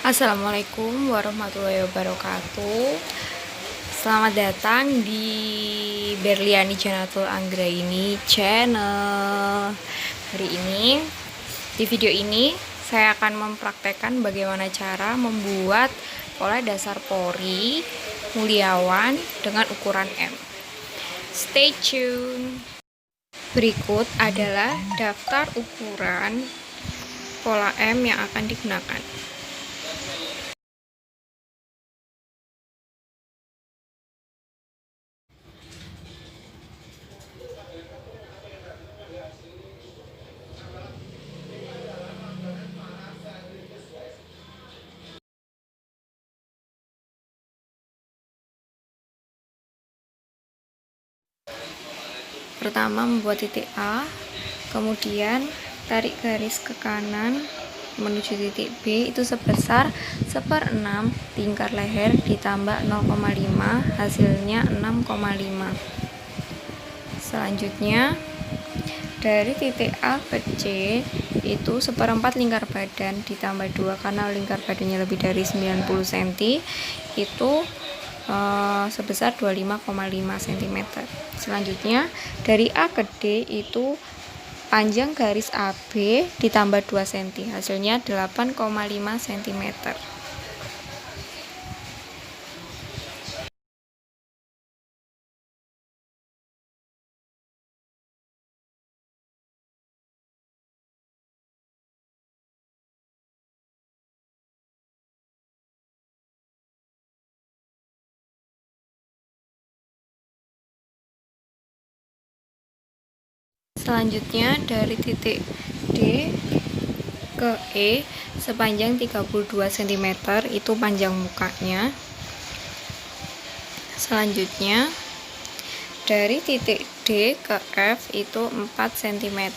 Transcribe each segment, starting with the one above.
Assalamualaikum warahmatullahi wabarakatuh. Selamat datang di Berliani Janatul Anggraini Channel. Hari ini, di video ini saya akan mempraktekkan bagaimana cara membuat pola dasar pori muliawan dengan ukuran M. Stay tune. Berikut adalah daftar ukuran pola M yang akan digunakan. Pertama, membuat titik A, kemudian tarik garis ke kanan menuju titik B, itu sebesar 1/6 lingkar leher ditambah 0,5, hasilnya 6,5. Selanjutnya, dari titik A ke C itu 1/4 lingkar badan ditambah 2, karena lingkar badannya lebih dari 90 cm, itu sebesar 25,5 cm. Selanjutnya, dari A ke D itu panjang garis AB ditambah 2 cm, hasilnya 8,5 cm. Selanjutnya, dari titik D ke E sepanjang 32 cm, itu panjang mukanya. Selanjutnya, dari titik D ke F itu 4 cm.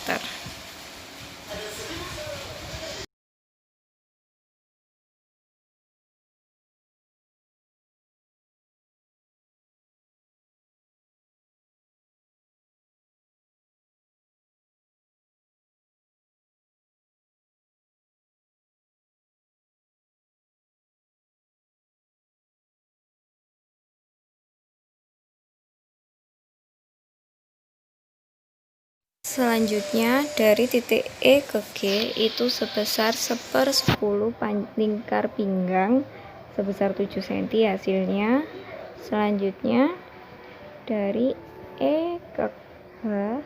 Selanjutnya, dari titik E ke G itu sebesar 1/10 lingkar pinggang sebesar 7 cm hasilnya. Selanjutnya, dari E ke H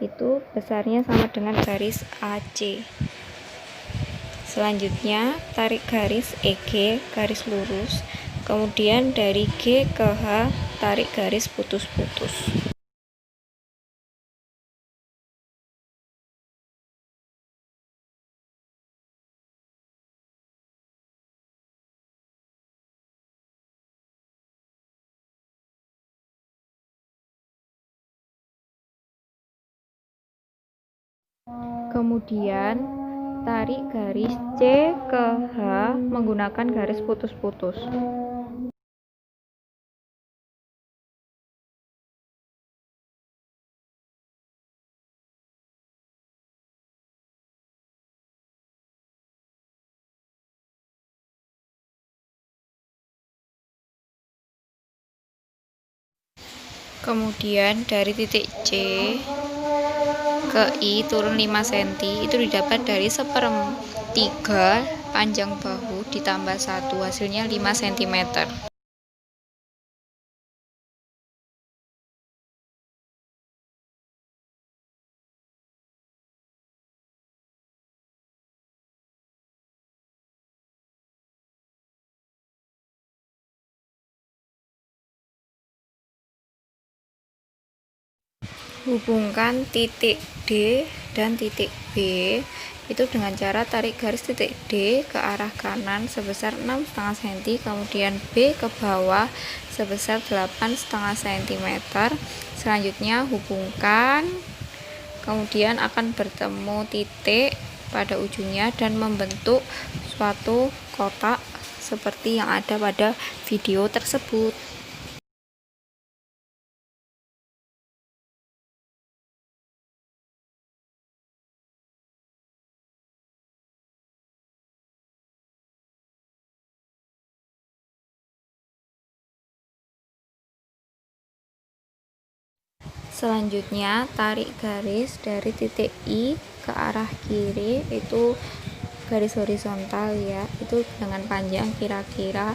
itu besarnya sama dengan garis AC. Selanjutnya, tarik garis EG, garis lurus. Kemudian dari G ke H tarik garis putus-putus. Kemudian tarik garis C ke H menggunakan garis putus-putus. Kemudian dari titik C ke I turun 5 cm, itu didapat dari 1/3 panjang bahu ditambah 1, hasilnya 5 cm. Hubungkan titik D dan titik B itu dengan cara tarik garis titik D ke arah kanan sebesar 6,5 cm, kemudian B ke bawah sebesar 8,5 cm. Selanjutnya hubungkan, kemudian akan bertemu titik pada ujungnya dan membentuk suatu kotak seperti yang ada pada video tersebut. Selanjutnya tarik garis dari titik I ke arah kiri, itu garis horizontal ya, itu dengan panjang kira-kira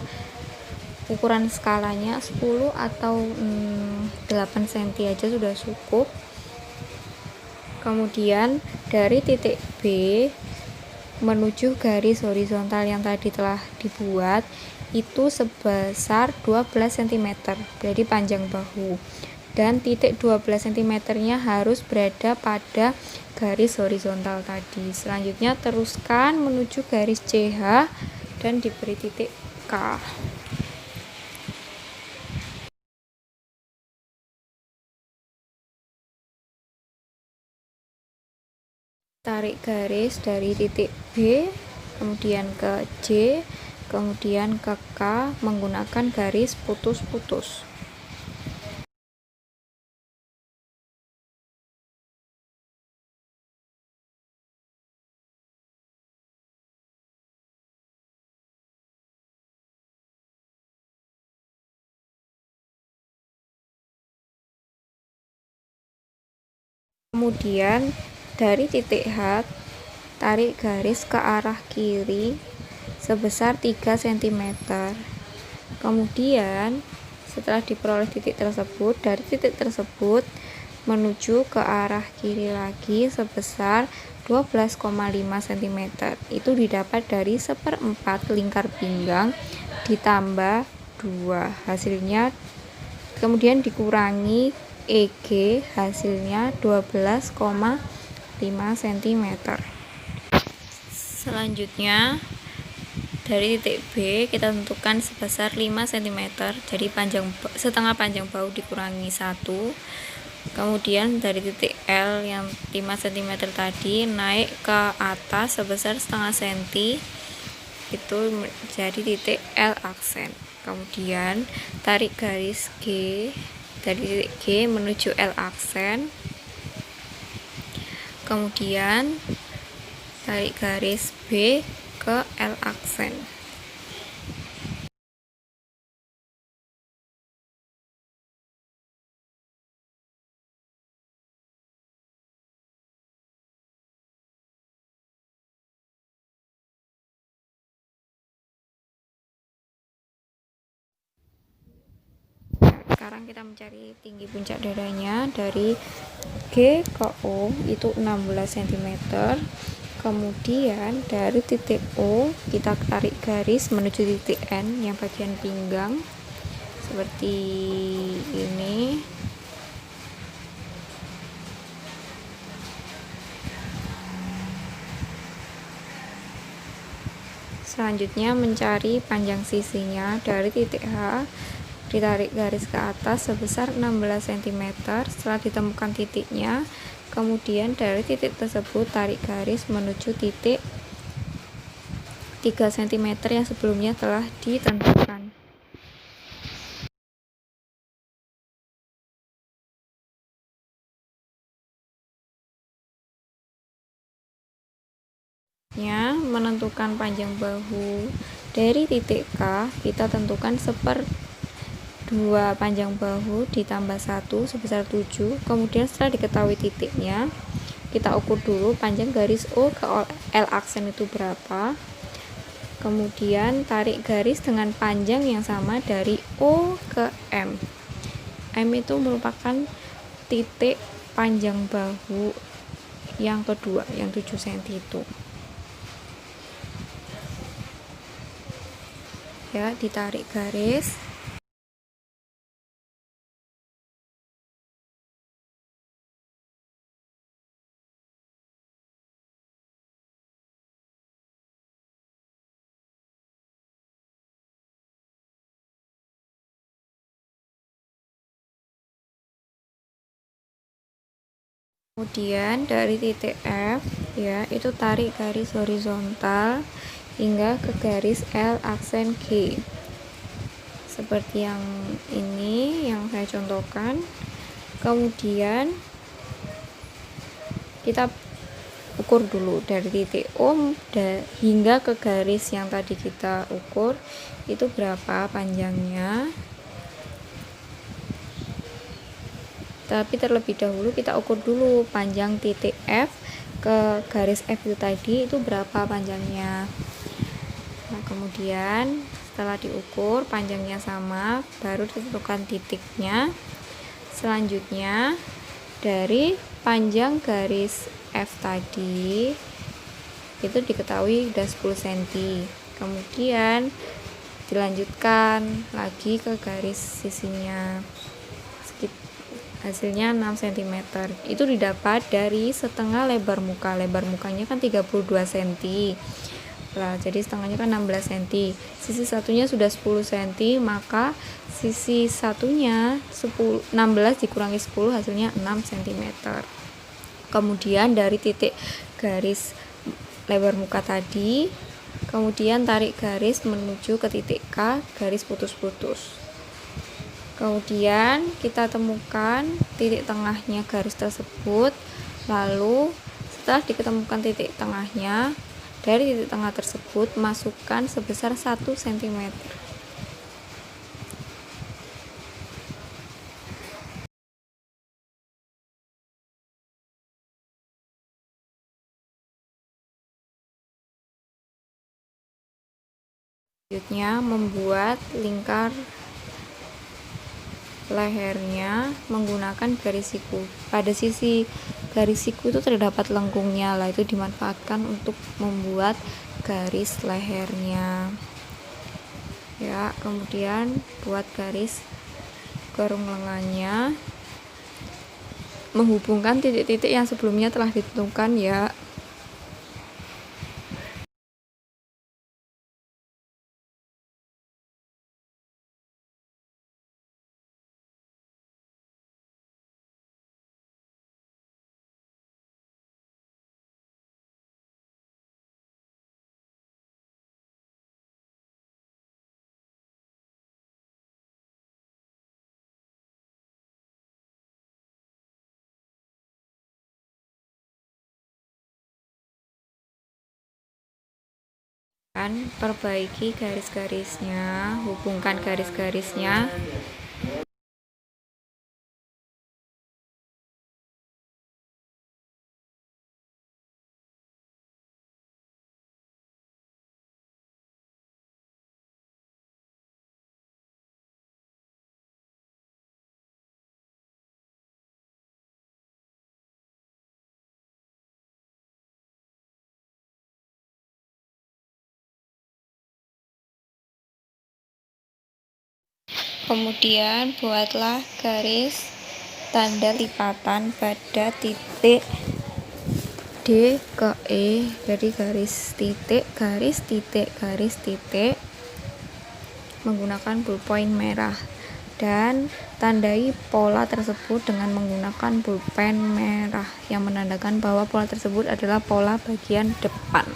ukuran skalanya 10 atau 8 cm aja sudah cukup. Kemudian dari titik B menuju garis horizontal yang tadi telah dibuat itu sebesar 12 cm, berarti panjang bahu, dan titik 12 cm nya harus berada pada garis horizontal tadi. Selanjutnya teruskan menuju garis CH dan diberi titik K. Tarik garis dari titik B kemudian ke C kemudian ke K menggunakan garis putus-putus. Kemudian dari titik H tarik garis ke arah kiri sebesar 3 cm. Kemudian setelah diperoleh titik tersebut, dari titik tersebut menuju ke arah kiri lagi sebesar 12,5 cm. Itu didapat dari 1/4 lingkar pinggang ditambah 2, hasilnya kemudian dikurangi EG, hasilnya 12,5 cm. Selanjutnya dari titik B kita tentukan sebesar 5 cm, jadi setengah panjang bahu dikurangi 1. Kemudian dari titik L yang 5 cm tadi naik ke atas sebesar setengah senti, itu menjadi titik L aksen. Kemudian tarik garis G dari titik G menuju L aksen. Kemudian tarik garis B ke L aksen. Sekarang kita mencari tinggi puncak dadanya. Dari G ke O itu 16 cm. Kemudian dari titik O kita tarik garis menuju titik N yang bagian pinggang seperti ini. Selanjutnya mencari panjang sisinya. Dari titik H ditarik garis ke atas sebesar 16 cm. Setelah ditemukan titiknya, kemudian dari titik tersebut tarik garis menuju titik 3 cm yang sebelumnya telah ditentukan. Menentukan panjang bahu dari titik K, kita tentukan 1/2 panjang bahu ditambah 1 sebesar 7. Kemudian setelah diketahui titiknya, kita ukur dulu panjang garis O ke L aksen itu berapa. Kemudian tarik garis dengan panjang yang sama dari O ke M. M itu merupakan titik panjang bahu yang kedua, yang 7 cm itu. Ya, ditarik garis. Kemudian dari titik F ya, itu tarik garis horizontal hingga ke garis L aksen G. Seperti yang ini yang saya contohkan. Kemudian kita ukur dulu dari titik O hingga ke garis yang tadi kita ukur itu berapa panjangnya. Tapi terlebih dahulu kita ukur dulu panjang titik F ke garis F itu tadi itu berapa panjangnya. Nah, kemudian setelah diukur panjangnya sama, baru ditentukan titiknya. Selanjutnya dari panjang garis F tadi itu diketahui udah 10 cm. Kemudian dilanjutkan lagi ke garis sisinya, hasilnya 6 cm. Itu didapat dari setengah lebar muka. Lebar mukanya kan 32 cm. Nah, jadi setengahnya kan 16 cm. Sisi satunya sudah 10 cm, maka sisi satunya 16 dikurangi 10 hasilnya 6 cm. Kemudian dari titik garis lebar muka tadi, kemudian tarik garis menuju ke titik K, garis putus-putus. Kemudian kita temukan titik tengahnya garis tersebut. Lalu setelah diketemukan titik tengahnya, dari titik tengah tersebut masukkan sebesar 1 cm. Selanjutnya membuat lingkar lehernya menggunakan garis siku. Pada sisi garis siku itu terdapat lengkungnya, lah itu dimanfaatkan untuk membuat garis lehernya. Ya, kemudian buat garis kerung lengannya menghubungkan titik-titik yang sebelumnya telah ditentukan ya. Perbaiki garis-garisnya, hubungkan garis-garisnya. Kemudian buatlah garis tanda lipatan pada titik D ke E, dari garis titik, garis titik, garis titik menggunakan ballpoint merah, dan tandai pola tersebut dengan menggunakan pulpen merah yang menandakan bahwa pola tersebut adalah pola bagian depan.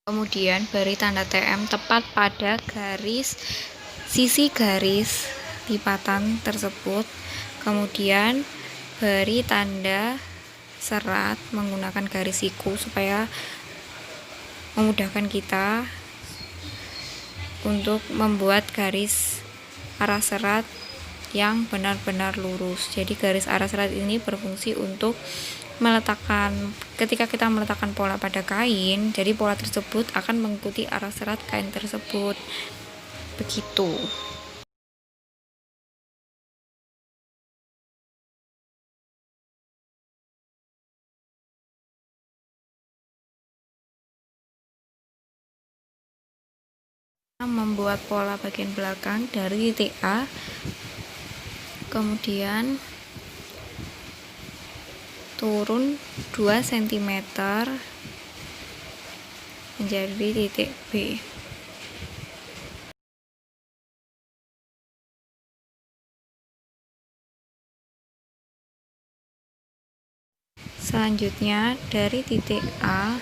Kemudian beri tanda TM tepat pada garis sisi garis lipatan tersebut. Kemudian beri tanda serat menggunakan garis siku supaya memudahkan kita untuk membuat garis arah serat yang benar-benar lurus. Jadi garis arah serat ini berfungsi untuk ketika kita meletakkan pola pada kain, jadi pola tersebut akan mengikuti arah serat kain tersebut. Begitu. Membuat pola bagian belakang dari titik A, kemudian turun 2 cm menjadi titik B. Selanjutnya dari titik A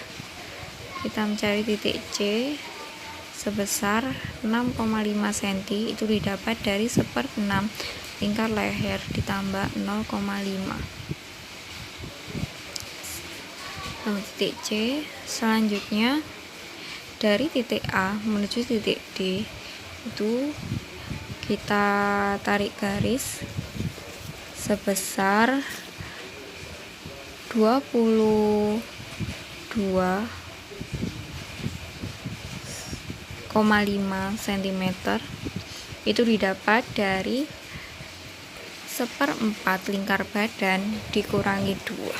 kita mencari titik C sebesar 6,5 cm, itu didapat dari 1/6 lingkar leher ditambah 0,5. Titik C. Selanjutnya dari titik A menuju titik D itu kita tarik garis sebesar 22,5 cm, itu didapat dari 1/4 lingkar badan dikurangi 2.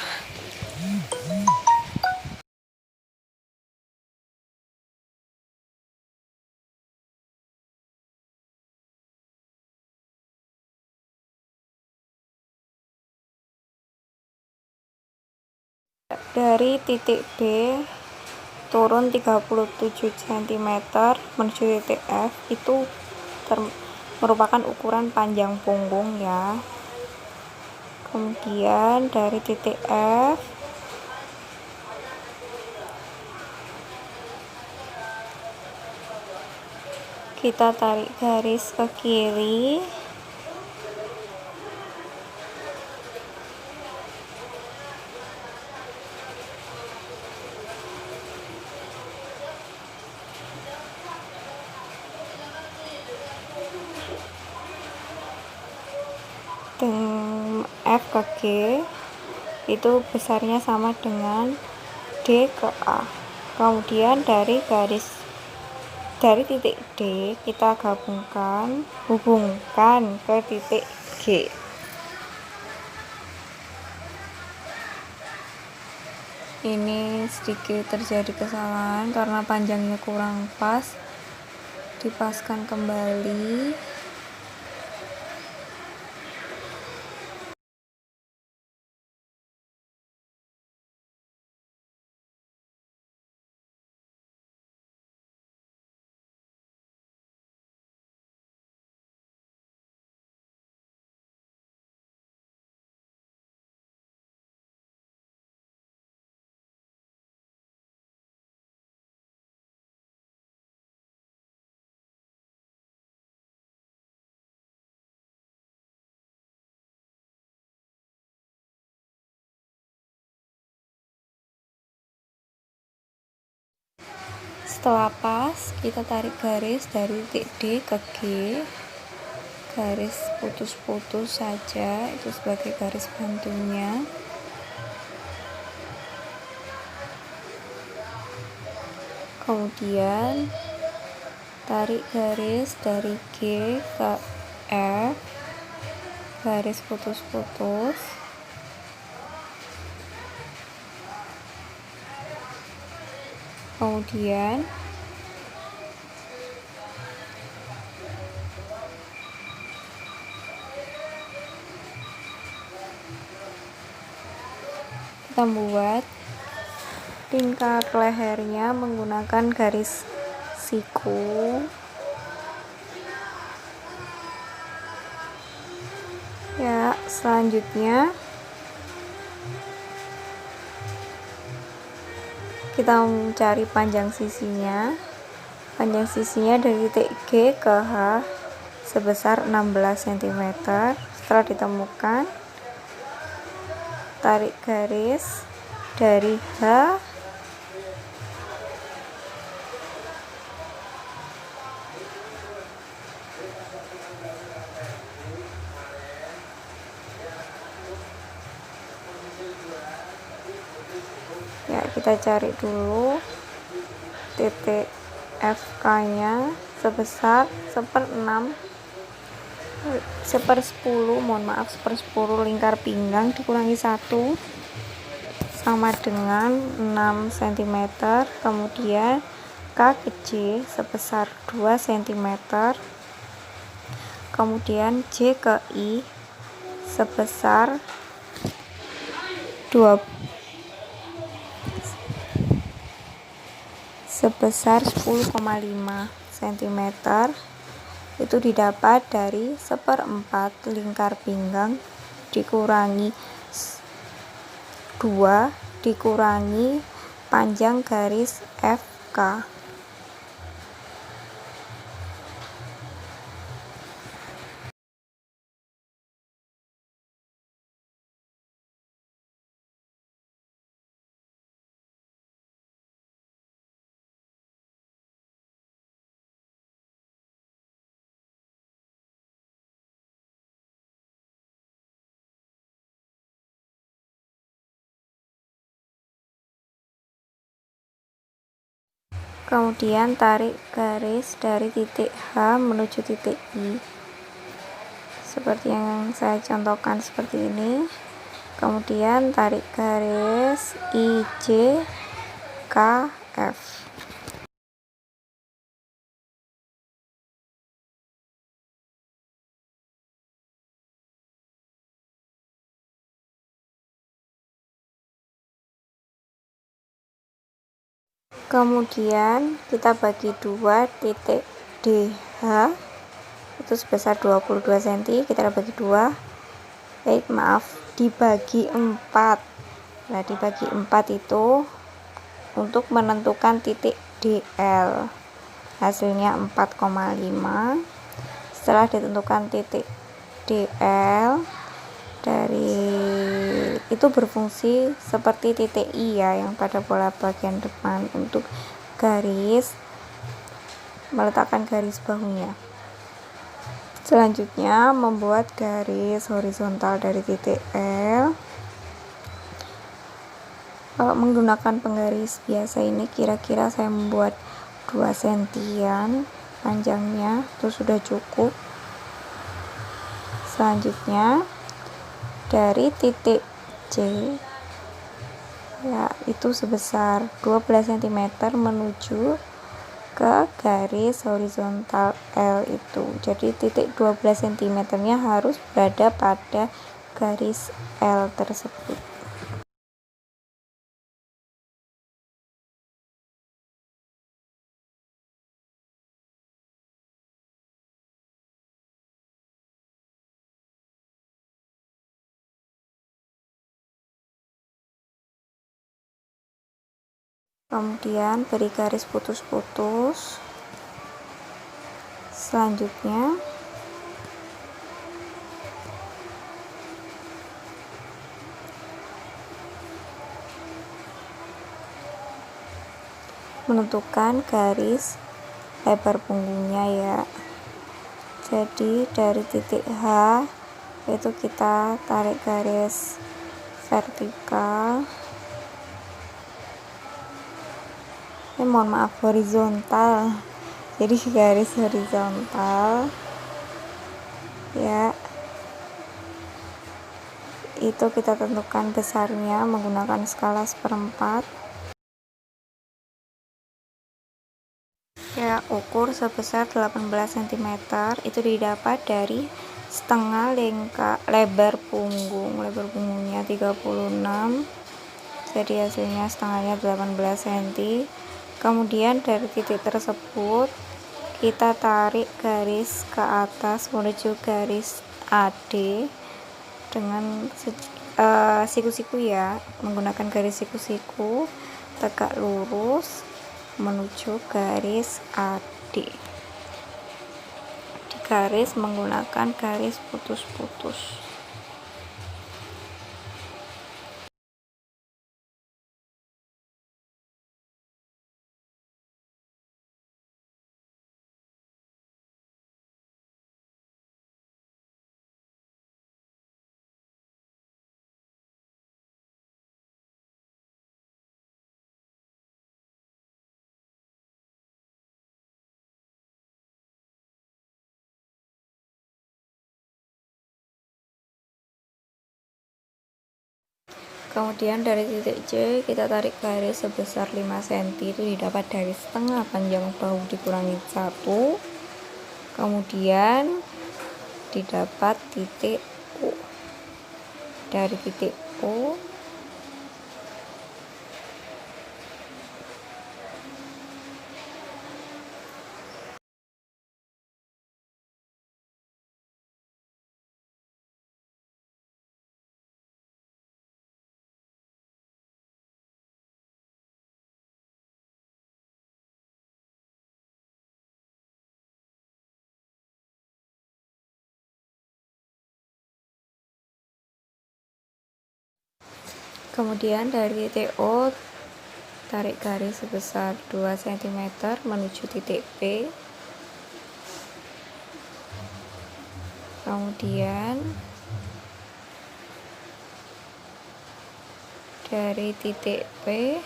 Dari titik B turun 37 cm menuju titik F, itu merupakan ukuran panjang punggung ya. Kemudian dari titik F kita tarik garis ke kiri dengan F ke G, itu besarnya sama dengan D ke A. Kemudian dari titik D kita hubungkan ke titik G. Ini sedikit terjadi kesalahan karena panjangnya kurang pas, dipaskan kembali. Setelah pas, kita tarik garis dari titik D ke G, garis putus-putus saja, itu sebagai garis bantunya. Kemudian tarik garis dari G ke F, garis putus-putus. Kemudian kita buat lingkar lehernya menggunakan garis siku ya. Selanjutnya kita mencari panjang sisinya dari titik G ke H sebesar 16 cm. Setelah ditemukan, tarik garis dari H Ya, kita cari dulu titik FK nya sebesar 1/10 lingkar pinggang dikurangi 1 sama dengan 6 cm. Kemudian K ke J sebesar 2 cm. Kemudian J ke I sebesar 10,5 cm. Itu didapat dari 1/4 lingkar pinggang dikurangi 2 dikurangi panjang garis FK. Kemudian tarik garis dari titik H menuju titik I seperti yang saya contohkan seperti ini. Kemudian tarik garis IJ KF. Kemudian kita bagi 2 titik DH itu sebesar 22 cm, kita bagi 2, dibagi 4. Nah, dibagi 4 itu untuk menentukan titik DL. Hasilnya 4,5. Setelah ditentukan titik DL, dari itu berfungsi seperti titik I ya, yang pada pola bagian depan untuk garis, meletakkan garis bahunya. Selanjutnya membuat garis horizontal dari titik L. Kalau menggunakan penggaris biasa ini kira-kira saya membuat 2 sentian panjangnya, itu sudah cukup. Selanjutnya dari titik C ya, itu sebesar 12 cm menuju ke garis horizontal L itu. Jadi titik 12 cm nya harus berada pada garis L tersebut. Kemudian beri garis putus-putus. Selanjutnya menentukan garis lebar punggungnya ya. Jadi dari titik H itu kita tarik garis vertikal, mohon maaf, horizontal, jadi garis horizontal ya, itu kita tentukan besarnya menggunakan skala 1/4 ya, ukur sebesar 18 cm. Itu didapat dari setengah lebar punggungnya 36, jadi hasilnya setengahnya 18 cm. Kemudian dari titik tersebut kita tarik garis ke atas menuju garis AD dengan siku-siku ya, menggunakan garis siku-siku tegak lurus menuju garis AD. Di garis menggunakan garis putus-putus. Kemudian dari titik C kita tarik garis sebesar 5 cm, itu didapat dari setengah panjang bahu dikurangi 1. Kemudian didapat titik O. Dari titik O kemudian dari titik O tarik garis sebesar 2 cm menuju titik P. Kemudian dari titik P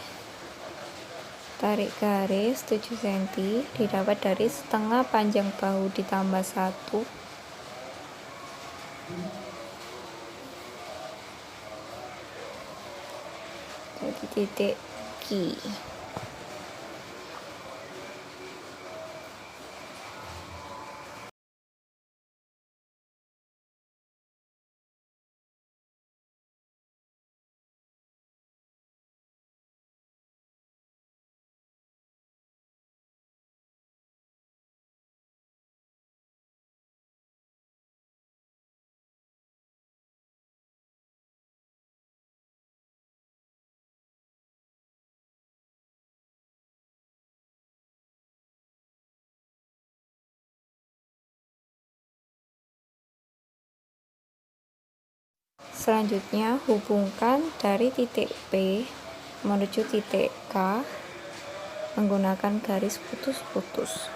tarik garis 7 cm, didapat dari setengah panjang bahu ditambah 1. Jadi titik Q. Selanjutnya hubungkan dari titik P menuju titik K menggunakan garis putus-putus.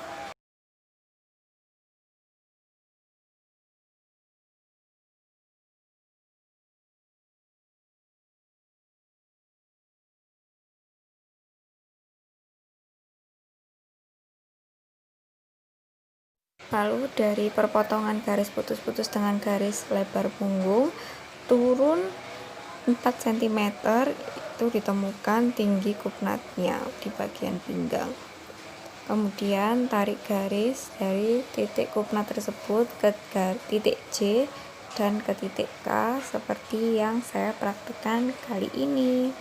Lalu dari perpotongan garis putus-putus dengan garis lebar punggung turun 4 cm itu ditemukan tinggi kupnatnya di bagian pinggang. Kemudian tarik garis dari titik kupnat tersebut ke titik C dan ke titik K seperti yang saya praktekkan kali ini.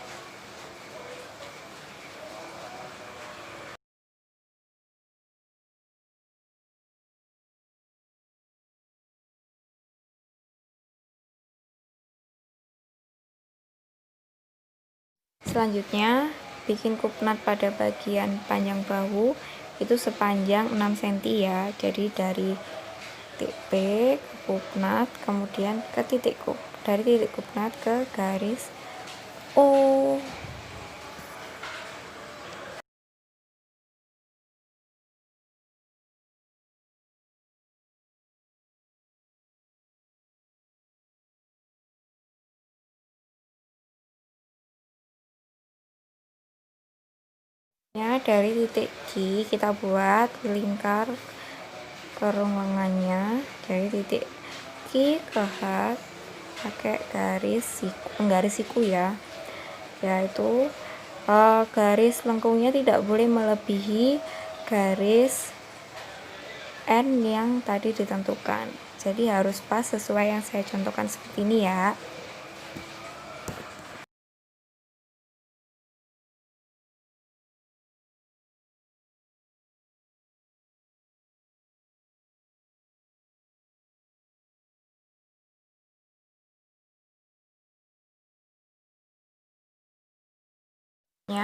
Selanjutnya bikin kupnat pada bagian panjang bahu itu sepanjang 6 cm ya. Jadi dari titik P ke kupnat, kemudian ke dari titik kupnat ke garis O. Dari titik Q kita buat lingkar kerung lengannya. Dari titik Q ke H pakai garis siku ya, yaitu garis lengkungnya tidak boleh melebihi garis N yang tadi ditentukan. Jadi harus pas sesuai yang saya contohkan seperti ini ya.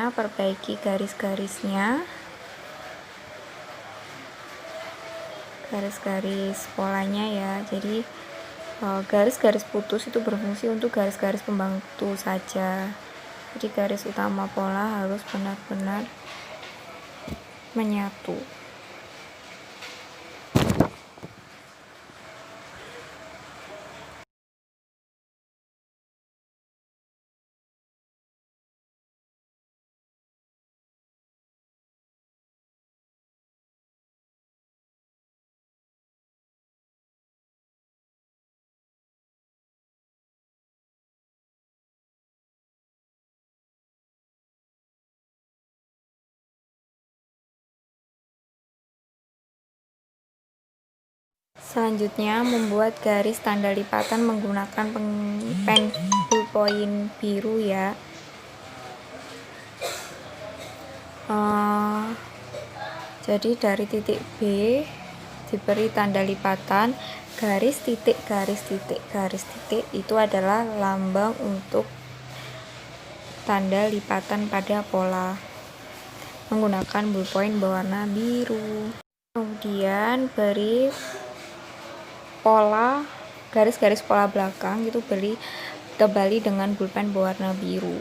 Perbaiki garis-garisnya, garis-garis polanya ya. Jadi garis-garis putus itu berfungsi untuk garis-garis pembantu saja. Jadi garis utama pola harus benar-benar menyatu. Selanjutnya, membuat garis tanda lipatan menggunakan pen ballpoint biru ya. Jadi dari titik B diberi tanda lipatan garis titik garis titik garis titik, itu adalah lambang untuk tanda lipatan pada pola menggunakan ballpoint berwarna biru. Kemudian beri pola garis-garis pola belakang, itu beri kembali dengan pulpen berwarna biru.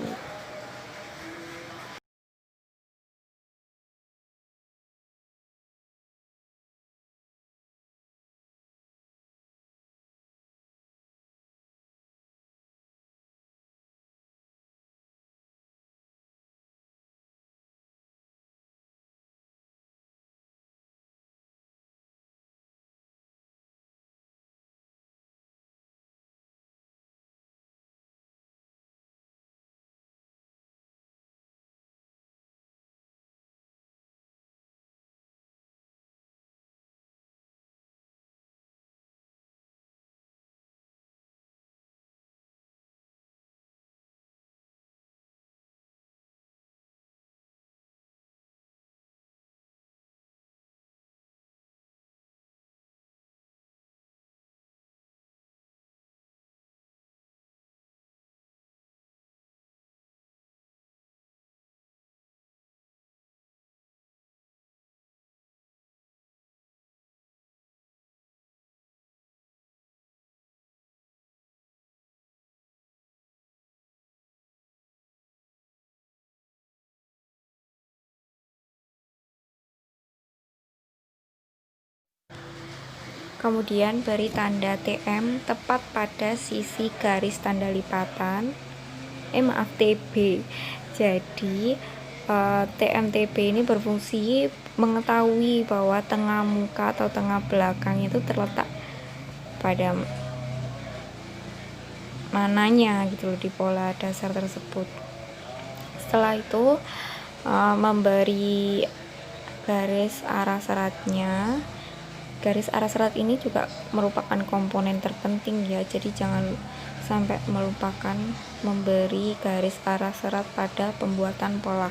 Kemudian beri tanda TM tepat pada sisi garis tanda lipatan. TB. Jadi TMTB ini berfungsi mengetahui bahwa tengah muka atau tengah belakang itu terletak pada mananya gitu loh di pola dasar tersebut. Setelah itu memberi garis arah seratnya. Garis arah serat ini juga merupakan komponen terpenting ya, jadi jangan sampai melupakan memberi garis arah serat pada pembuatan pola.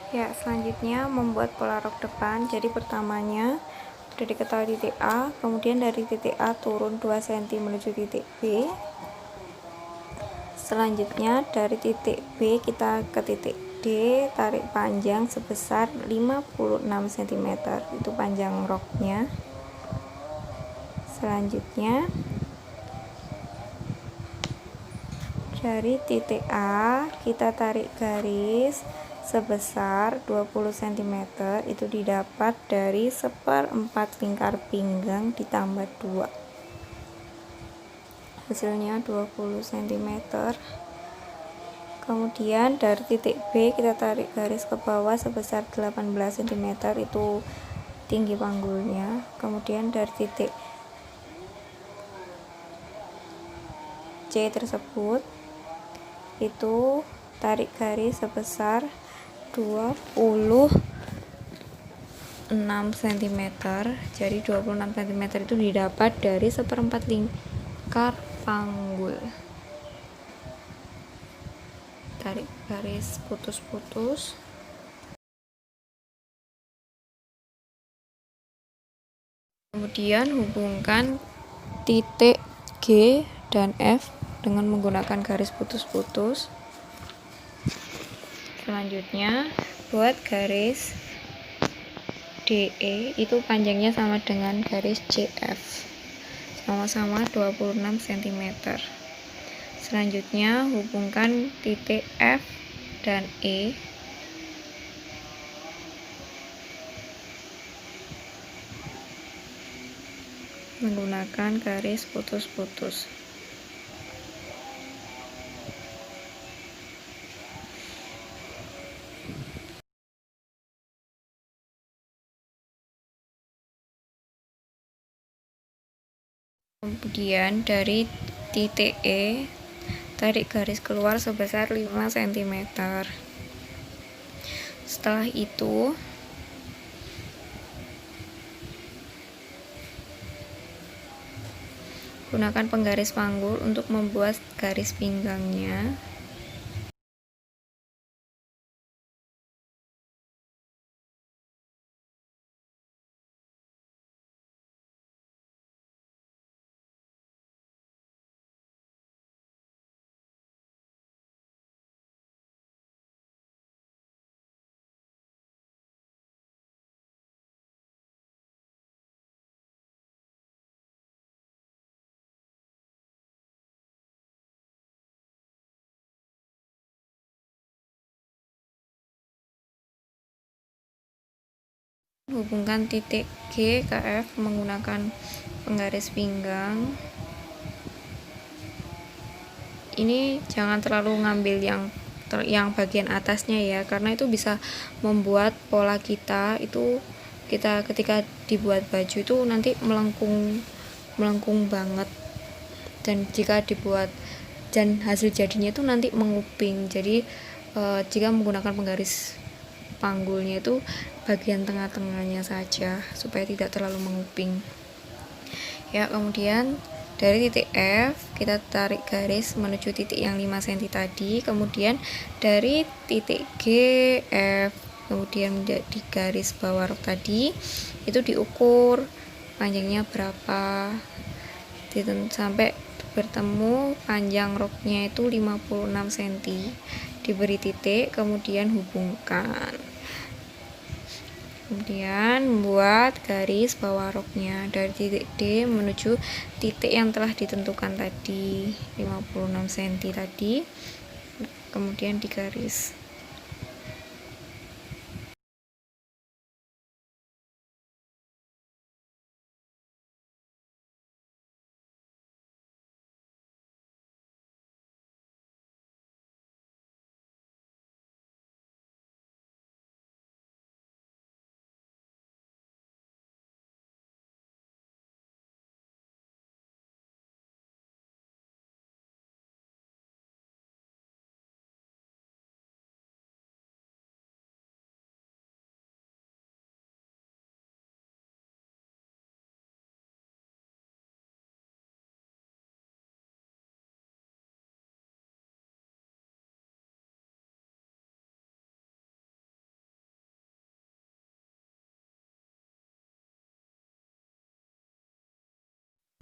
Ya, selanjutnya membuat pola rok depan. Jadi pertamanya sudah diketahui titik A, kemudian dari titik A turun 2 cm menuju titik B. Selanjutnya dari titik B kita ke titik D, tarik panjang sebesar 56 cm, itu panjang roknya. Selanjutnya dari titik A kita tarik garis sebesar 20 cm, itu didapat dari 1/4 lingkar pinggang ditambah 2, hasilnya 20 cm. Kemudian dari titik B kita tarik garis ke bawah sebesar 18 cm, itu tinggi panggulnya. Kemudian dari titik C tersebut itu tarik garis sebesar 26 cm. Jadi 26 cm itu didapat dari 1/4 lingkar panggul. Tarik garis putus-putus. Kemudian hubungkan titik G dan F dengan menggunakan garis putus-putus. Selanjutnya buat garis DE itu panjangnya sama dengan garis CF, sama-sama 26 cm. Selanjutnya hubungkan titik F dan E menggunakan garis putus-putus. Kemudian dari titik E tarik garis keluar sebesar 5 cm. Setelah itu gunakan penggaris panggul untuk membuat garis pinggangnya. Hubungkan titik G ke F menggunakan penggaris pinggang. Ini jangan terlalu ngambil yang bagian atasnya ya, karena itu bisa membuat pola kita ketika dibuat baju itu nanti melengkung banget, dan jika dibuat dan hasil jadinya itu nanti menguping. Jadi jika menggunakan penggaris panggulnya itu bagian tengah-tengahnya saja supaya tidak terlalu menguping ya. Kemudian dari titik F kita tarik garis menuju titik yang 5 cm tadi, kemudian dari titik G, F, kemudian di garis bawah rok tadi itu diukur panjangnya berapa sampai bertemu panjang roknya itu 56 cm, diberi titik, kemudian hubungkan. Kemudian membuat garis bawah roknya dari titik D menuju titik yang telah ditentukan tadi 56 cm tadi, kemudian digaris.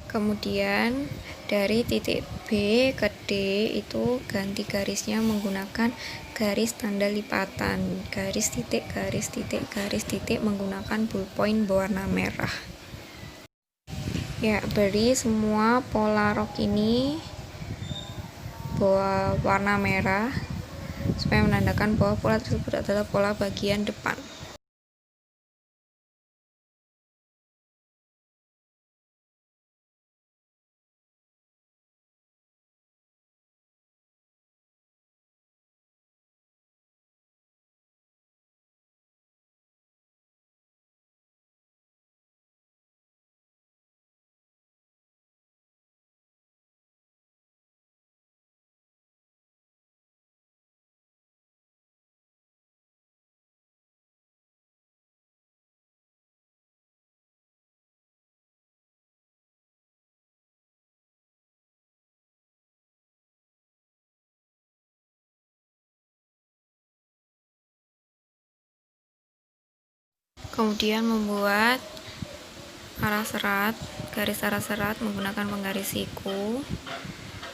Kemudian dari titik B ke D itu ganti garisnya menggunakan garis tanda lipatan, garis titik, garis titik, garis titik menggunakan ballpoint berwarna merah. Ya, beri semua pola rok ini warna merah supaya menandakan bahwa pola tersebut adalah pola bagian depan. Kemudian membuat garis arah serat menggunakan penggaris siku,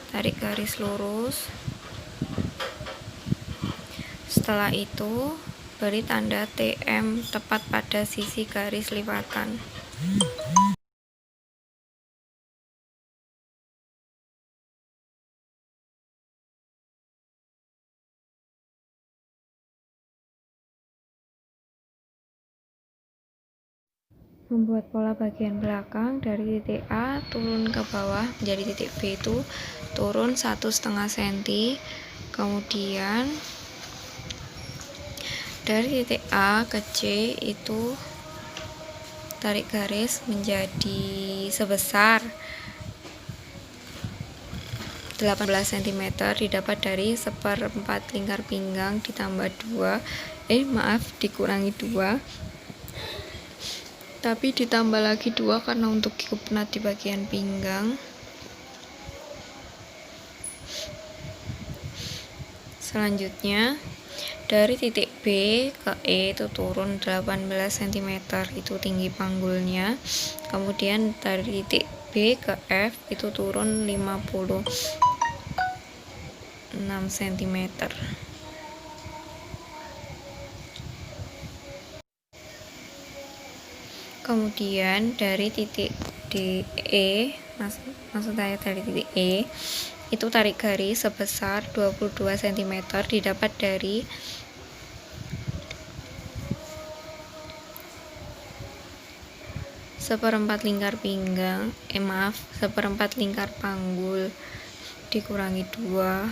tarik garis lurus. Setelah itu beri tanda TM tepat pada sisi garis lipatan. Membuat pola bagian belakang dari titik A turun ke bawah menjadi titik B itu turun 1,5 cm, kemudian dari titik A ke C itu tarik garis menjadi sebesar 18 cm, didapat dari 1/4 lingkar pinggang ditambah 2 dikurangi 2, tapi ditambah lagi 2 karena untuk kupnat di bagian pinggang. Selanjutnya dari titik B ke E itu turun 18 cm, itu tinggi panggulnya. Kemudian dari titik B ke F itu turun 56 cm. Kemudian dari titik DE, maksud saya dari titik E itu tarik garis sebesar 22 cm, didapat dari 1/4 lingkar pinggang, 1/4 lingkar panggul dikurangi 2.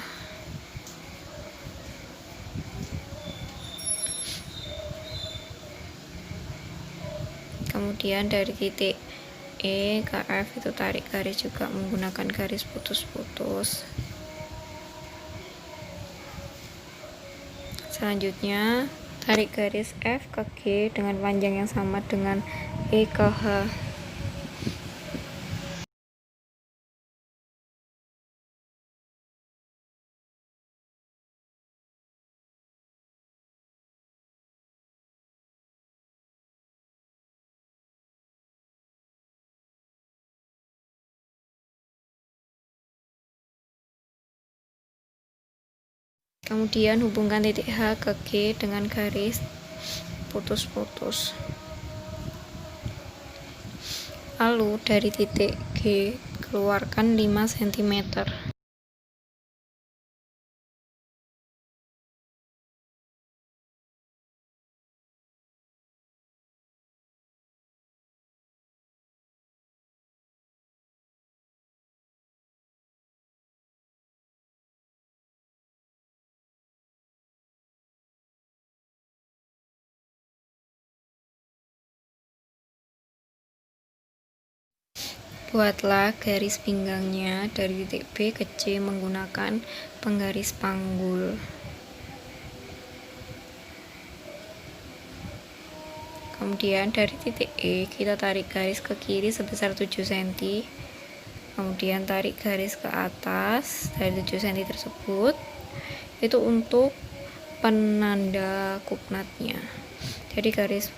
Kemudian dari titik E ke F itu tarik garis juga menggunakan garis putus-putus. Selanjutnya tarik garis F ke G dengan panjang yang sama dengan E ke H. Kemudian hubungkan titik H ke G dengan garis putus-putus. Lalu dari titik G keluarkan 5 cm. Buatlah garis pinggangnya dari titik B ke C menggunakan penggaris panggul. Kemudian dari titik E kita tarik garis ke kiri sebesar 7 cm. Kemudian tarik garis ke atas dari 7 cm tersebut. Itu untuk penanda kupnatnya. Jadi garis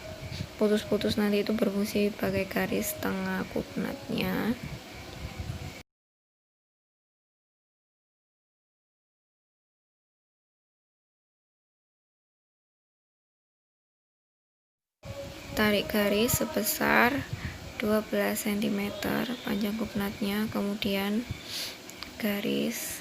putus-putus nanti itu berfungsi sebagai garis tengah kupnatnya. Tarik garis sebesar 12 cm panjang kupnatnya, kemudian garis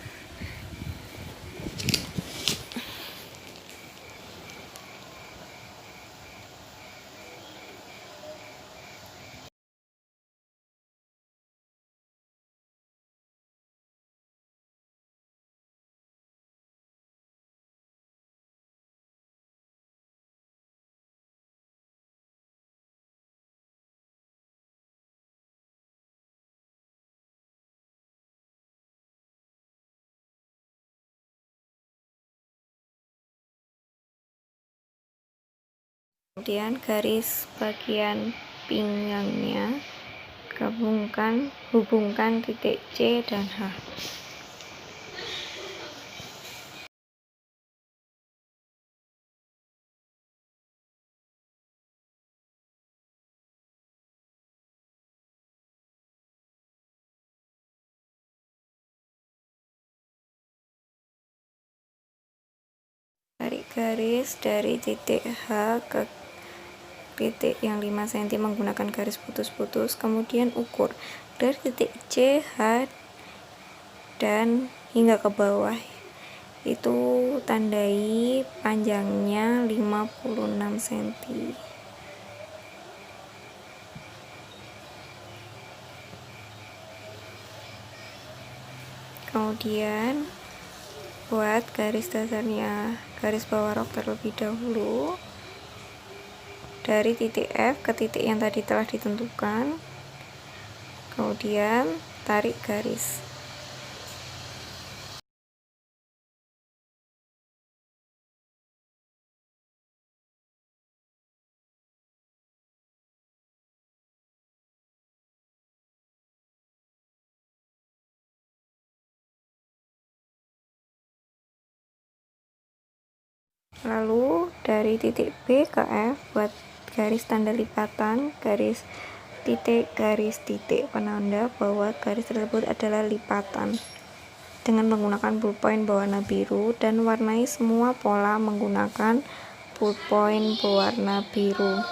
kemudian garis bagian pinggangnya hubungkan titik C dan H. Tarik garis dari titik H ke titik yang 5 cm menggunakan garis putus-putus, kemudian ukur dari titik C, H, dan hingga ke bawah itu tandai panjangnya 56 cm. Kemudian buat garis dasarnya, garis bawah rok terlebih dahulu dari titik F ke titik yang tadi telah ditentukan, kemudian tarik garis. Lalu dari titik B ke F buat garis tanda lipatan, garis titik penanda bahwa garis tersebut adalah lipatan dengan menggunakan ballpoint berwarna biru, dan warnai semua pola menggunakan ballpoint berwarna biru.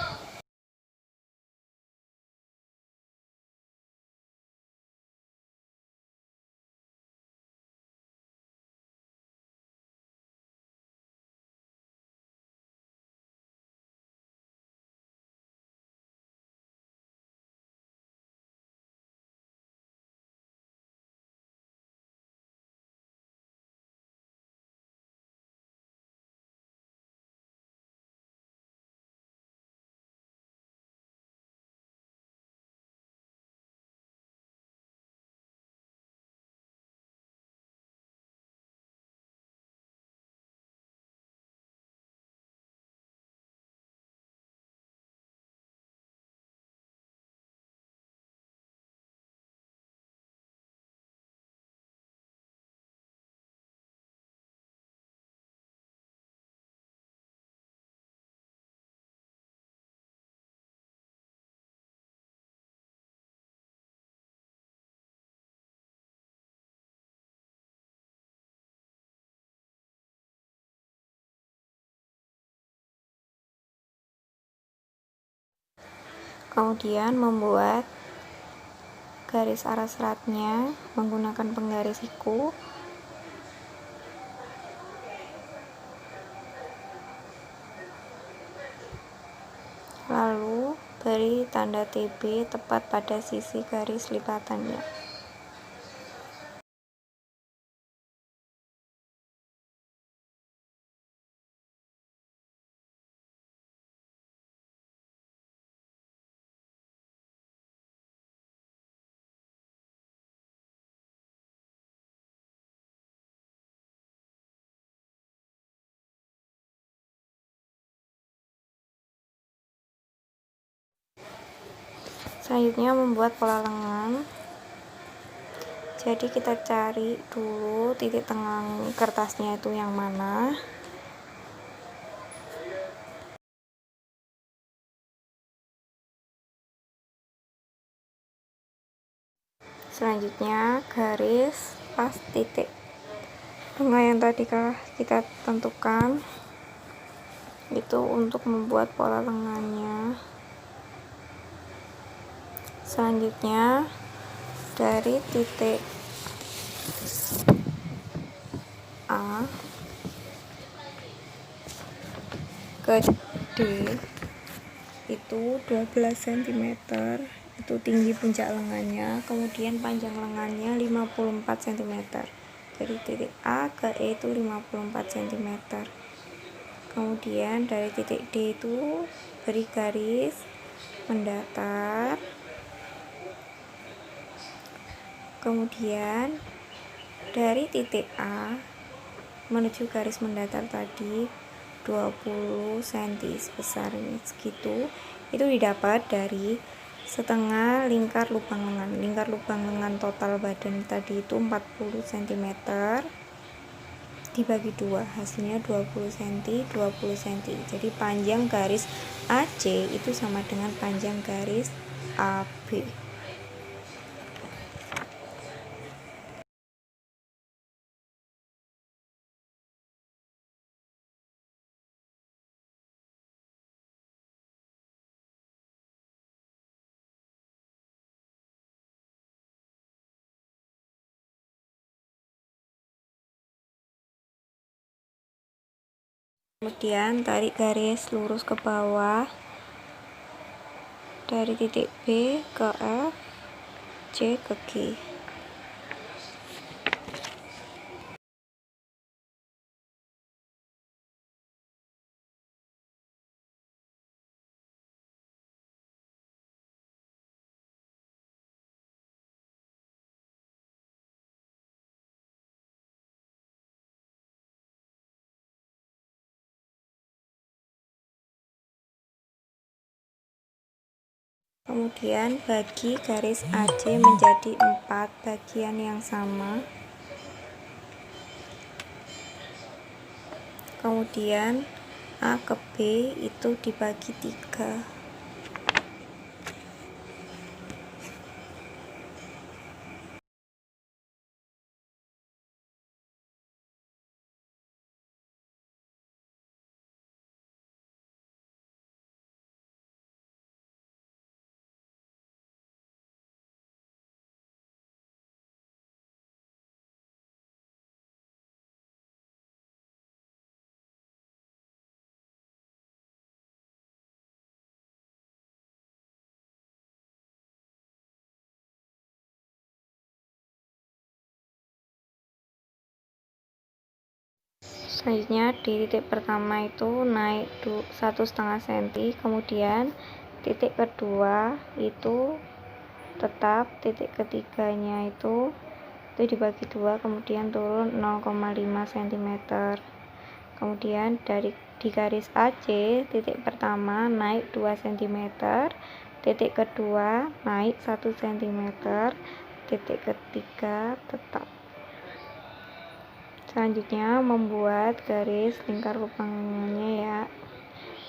Kemudian membuat garis arah seratnya menggunakan penggaris siku. Lalu beri tanda TB tepat pada sisi garis lipatannya. Selanjutnya membuat pola lengan. Jadi kita cari dulu titik tengah kertasnya itu yang mana. Selanjutnya garis pas titik tengah yang tadi kita tentukan itu untuk membuat pola lengannya. Selanjutnya dari titik A ke D itu 12 cm, itu tinggi puncak lengannya, kemudian panjang lengannya 54 cm. Dari titik A ke E itu 54 cm. Kemudian dari titik D itu beri garis mendatar, kemudian dari titik A menuju garis mendatar tadi 20 cm sebesarnya segitu, itu didapat dari setengah lingkar lubang lengan. Lingkar lubang lengan total badan tadi itu 40 cm dibagi 2, hasilnya 20 cm 20 cm. Jadi panjang garis AC itu sama dengan panjang garis AB. Kemudian tarik garis lurus ke bawah dari titik B ke F, C ke G. Kemudian bagi garis AC menjadi 4 bagian yang sama. Kemudian A ke B itu dibagi 3. Selanjutnya di titik pertama itu naik 1,5 cm, kemudian titik kedua itu tetap, titik ketiganya itu dibagi 2, kemudian turun 0,5 cm. Kemudian di garis AC titik pertama naik 2 cm, titik kedua naik 1 cm, titik ketiga tetap. Selanjutnya membuat garis lingkar lubangannya ya,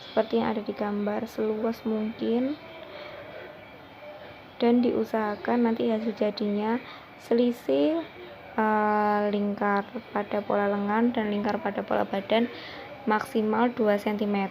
seperti yang ada di gambar, seluas mungkin, dan diusahakan nanti hasil jadinya selisih lingkar pada pola lengan dan lingkar pada pola badan maksimal 2 cm.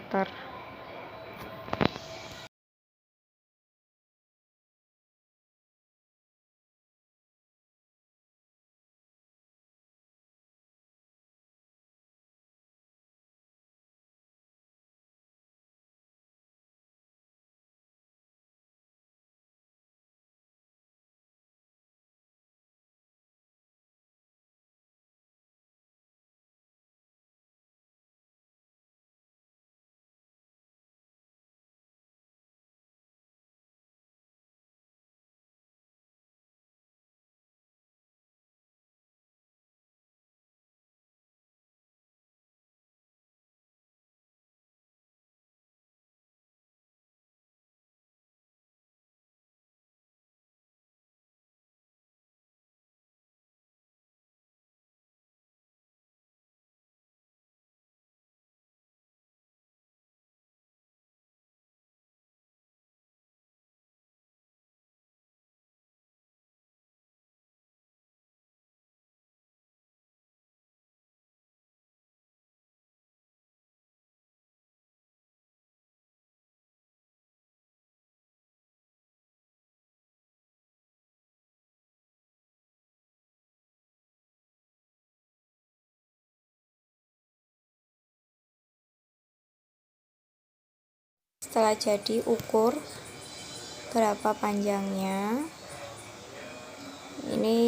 Setelah jadi, ukur berapa panjangnya. Ini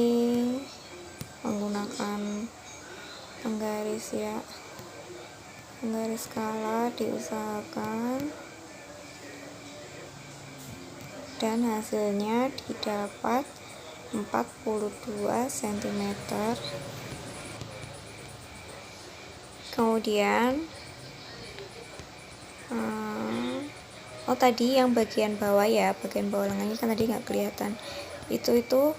menggunakan penggaris ya, penggaris skala diusahakan, dan hasilnya didapat 42 cm. Kemudian tadi yang bagian bawah ya, bagian bawah lengannya kan tadi nggak kelihatan, itu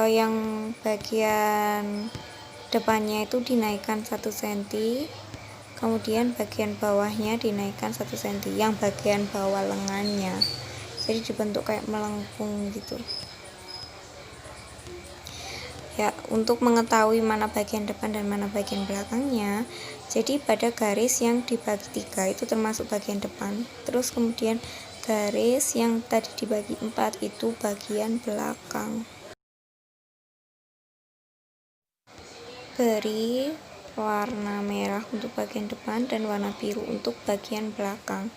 yang bagian depannya itu dinaikkan 1 cm, kemudian bagian bawahnya dinaikkan 1 cm, yang bagian bawah lengannya, jadi dibentuk kayak melengkung gitu ya. Untuk mengetahui mana bagian depan dan mana bagian belakangnya, jadi pada garis yang dibagi 3 itu termasuk bagian depan, terus kemudian garis yang tadi dibagi 4 itu bagian belakang. Beri warna merah untuk bagian depan dan warna biru untuk bagian belakang.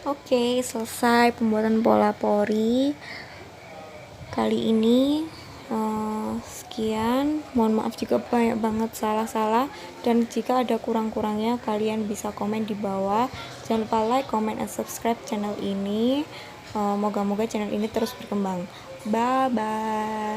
Oke, selesai pembuatan pola pori kali ini. Sekian, mohon maaf jika banyak banget salah-salah, dan jika ada kurang-kurangnya kalian bisa komen di bawah. Jangan lupa like, comment, and subscribe channel ini. Moga-moga channel ini terus berkembang. Bye bye.